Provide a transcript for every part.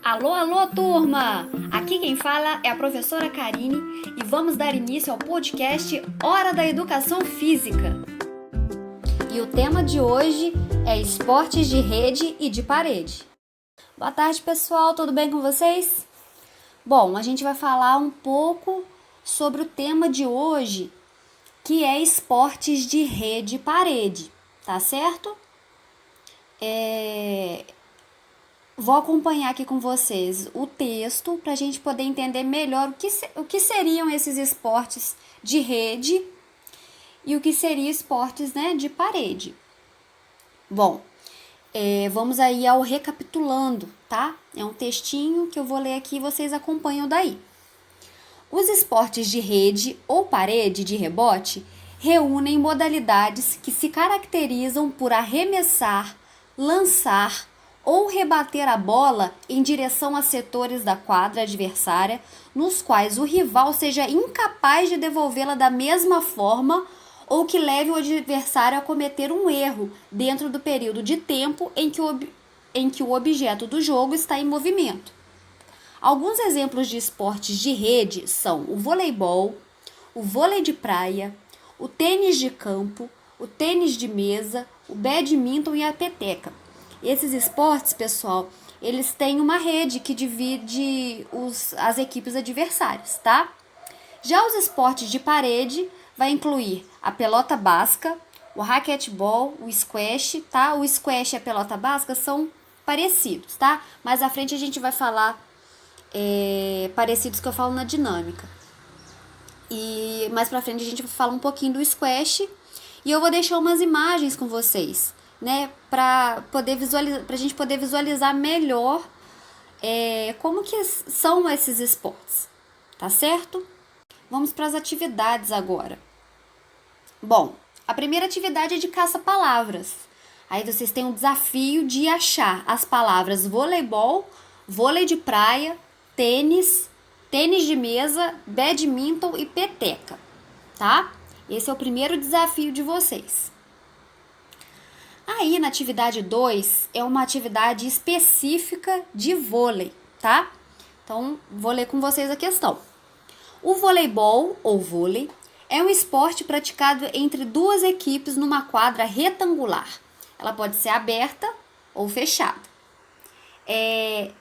Alô, alô, turma! Aqui quem fala é a professora Karine e vamos dar início ao podcast Hora da Educação Física. E o tema de hoje é esportes de rede e de parede. Boa tarde, pessoal, tudo bem com vocês? Bom, a gente vai falar um pouco sobre o tema de hoje, que é esportes de rede e parede, tá certo? Vou acompanhar aqui com vocês o texto para a gente poder entender melhor o que seriam esses esportes de rede e o que seriam esportes, de parede. Bom, vamos aí ao recapitulando, tá? É um textinho que eu vou ler aqui e vocês acompanham daí. Os esportes de rede ou parede de rebote reúnem modalidades que se caracterizam por arremessar, lançar ou rebater a bola em direção a setores da quadra adversária, nos quais o rival seja incapaz de devolvê-la da mesma forma ou que leve o adversário a cometer um erro dentro do período de tempo em que o objeto do jogo está em movimento. Alguns exemplos de esportes de rede são o voleibol, o vôlei de praia, o tênis de campo, o tênis de mesa, o badminton e a peteca. Esses esportes, pessoal, eles têm uma rede que divide as equipes adversárias, tá? Já os esportes de parede vai incluir a pelota basca, o raquetebol, o squash, tá? O squash e a pelota basca são parecidos, tá? Mais à frente a gente vai falar parecidos que eu falo na dinâmica. E mais pra frente a gente vai falar um pouquinho do squash e eu vou deixar umas imagens com vocês, pra gente poder visualizar melhor como que são esses esportes, tá certo? Vamos para as atividades agora. Bom, a primeira atividade é de caça-palavras. Aí vocês têm um desafio de achar as palavras voleibol, vôlei de praia, tênis, tênis de mesa, badminton e peteca, tá? Esse é o primeiro desafio de vocês. Aí, na atividade 2, é uma atividade específica de vôlei, tá? Então, vou ler com vocês a questão. O voleibol, ou vôlei, é um esporte praticado entre duas equipes numa quadra retangular. Ela pode ser aberta ou fechada.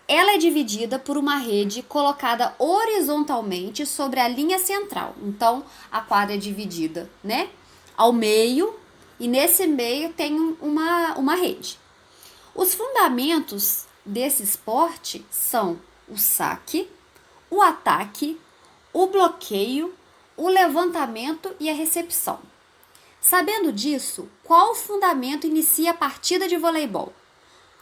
Ela é dividida por uma rede colocada horizontalmente sobre a linha central. Então, a quadra é dividida, ao meio, e nesse meio tem uma rede. Os fundamentos desse esporte são o saque, o ataque, o bloqueio, o levantamento e a recepção. Sabendo disso, qual fundamento inicia a partida de voleibol?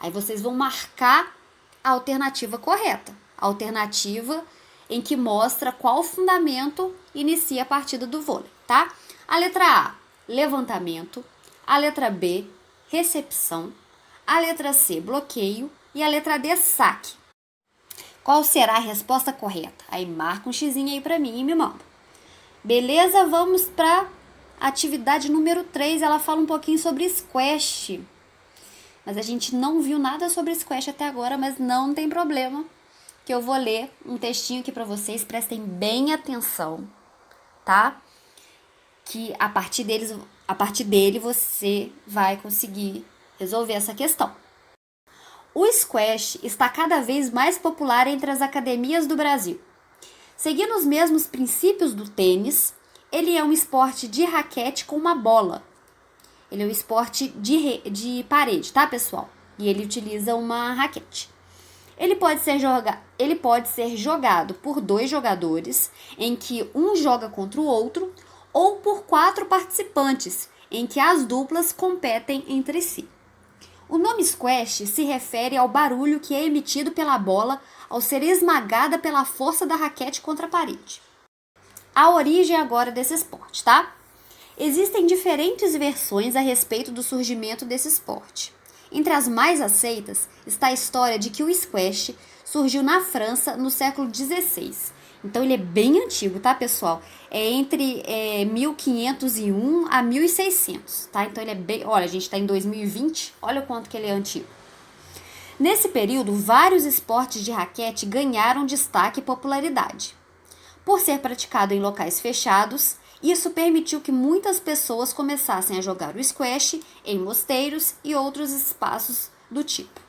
Aí vocês vão marcar a alternativa correta, a alternativa em que mostra qual fundamento inicia a partida do vôlei, tá? A letra A, levantamento, a letra B, recepção, a letra C, bloqueio e a letra D, saque. Qual será a resposta correta? Aí marca um xizinho aí pra mim e me manda. Beleza? Vamos pra atividade número 3, ela fala um pouquinho sobre squash. Mas a gente não viu nada sobre squash até agora, mas não tem problema, que eu vou ler um textinho aqui pra vocês, prestem bem atenção, tá? Que a partir dele você vai conseguir resolver essa questão. O squash está cada vez mais popular entre as academias do Brasil. Seguindo os mesmos princípios do tênis, ele é um esporte de raquete com uma bola. Ele é um esporte de parede, tá, pessoal? E ele utiliza uma raquete. Ele pode ser jogado por 2 jogadores, em que um joga contra o outro, ou por 4 participantes, em que as duplas competem entre si. O nome squash se refere ao barulho que é emitido pela bola ao ser esmagada pela força da raquete contra a parede. A origem agora desse esporte, tá? Existem diferentes versões a respeito do surgimento desse esporte. Entre as mais aceitas está a história de que o squash surgiu na França no século XVI. Então ele é bem antigo, tá, pessoal? É entre 1501 a 1600, tá? Então ele é bem... Olha, a gente está em 2020, olha o quanto que ele é antigo. Nesse período, vários esportes de raquete ganharam destaque e popularidade. Por ser praticado em locais fechados, isso permitiu que muitas pessoas começassem a jogar o squash em mosteiros e outros espaços do tipo.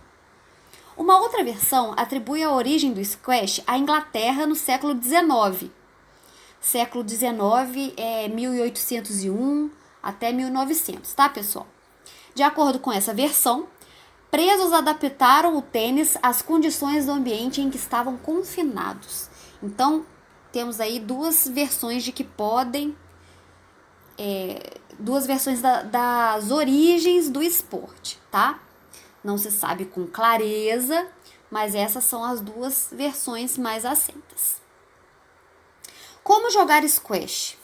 Uma outra versão atribui a origem do squash à Inglaterra no século XIX. Século XIX é 1801 até 1900, tá, pessoal? De acordo com essa versão, presos adaptaram o tênis às condições do ambiente em que estavam confinados. Então, temos aí duas versões de que podem... duas versões das origens do esporte, tá? Não se sabe com clareza, mas essas são as duas versões mais aceitas. Como jogar squash?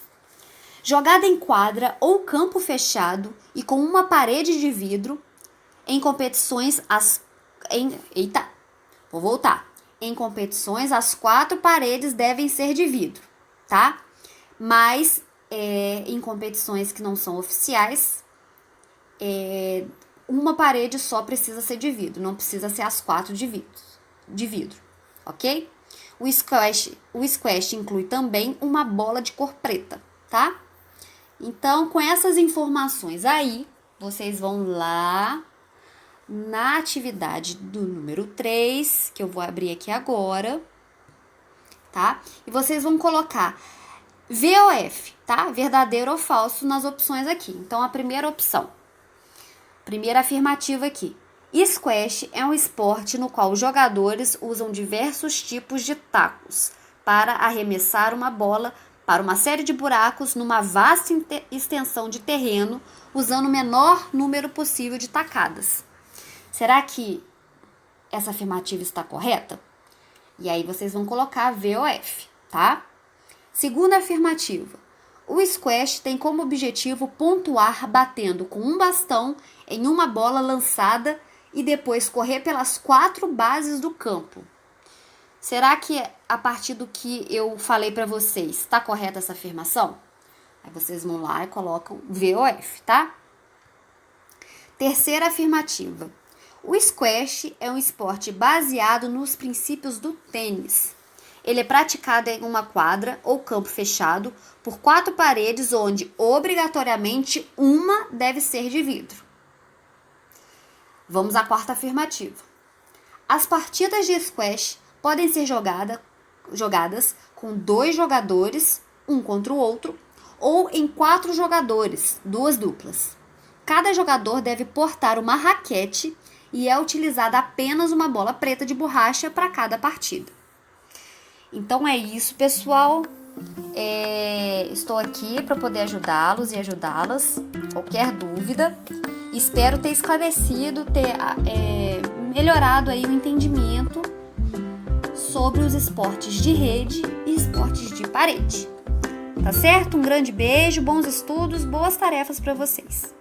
Jogada em quadra ou campo fechado e com uma parede de vidro, em competições Em competições, as 4 paredes devem ser de vidro, tá? Mas em competições que não são oficiais, uma parede só precisa ser de vidro, não precisa ser as 4 de vidro, ok? O squash inclui também uma bola de cor preta, tá? Então, com essas informações aí, vocês vão lá na atividade do número 3, que eu vou abrir aqui agora, tá? E vocês vão colocar VOF, tá? Verdadeiro ou falso nas opções aqui. Então, a primeira opção, primeira afirmativa aqui. Squash é um esporte no qual os jogadores usam diversos tipos de tacos para arremessar uma bola para uma série de buracos numa vasta extensão de terreno, usando o menor número possível de tacadas. Será que essa afirmativa está correta? E aí vocês vão colocar VOF, tá? Segunda afirmativa. O squash tem como objetivo pontuar batendo com um bastão em uma bola lançada e depois correr pelas 4 bases do campo. Será que a partir do que eu falei para vocês, está correta essa afirmação? Aí vocês vão lá e colocam VOF, tá? Terceira afirmativa. O squash é um esporte baseado nos princípios do tênis. Ele é praticado em uma quadra ou campo fechado por 4 paredes, onde obrigatoriamente uma deve ser de vidro. Vamos à quarta afirmativa. As partidas de squash podem ser jogadas com 2 jogadores, um contra o outro, ou em 4 jogadores, 2 duplas. Cada jogador deve portar uma raquete e é utilizada apenas uma bola preta de borracha para cada partida. Então é isso, pessoal. Estou aqui para poder ajudá-los e ajudá-las. Qualquer dúvida, espero ter esclarecido, ter melhorado aí o entendimento sobre os esportes de rede e esportes de parede. Tá certo? Um grande beijo, bons estudos, boas tarefas para vocês.